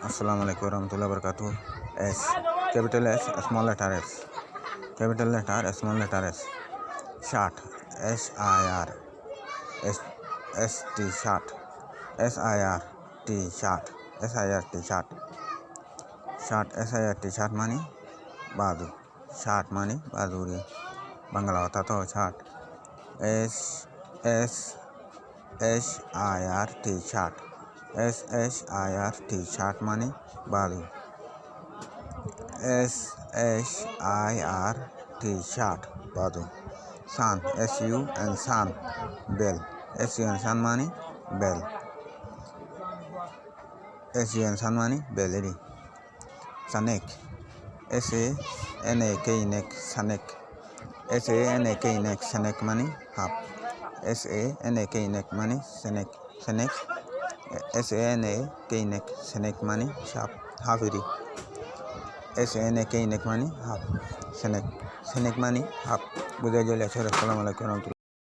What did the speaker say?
Assalamualaikum warahmatullahi wabarakatuh. S, capital S, small letter S, capital letter, small letter S. Short, SIR, ST, short, SIRT, short, SIRT, short, short, SIRT, short মানে বাদু, short মানে বাদুরি, বাংলা কথা তো short. SSIRT, short, SSIRT, short মানে বাদু. SSIRT, short, বাদু. Sun, SUN, sun, bell, SUN, sun মানে bell, SUN, sun মানে bell এরি. Snake, SANAK, neck, snake, SANAK, neck, snake মানে সাপ, SANAK, neck মানে snake, snake, SANAK, neck, snake মানে সাপ, হাফেরি, SANAK, neck মানে হাফ, snake, snake মানে হাফ. বুঝে গেলে। আসসালামু আলাইকুম।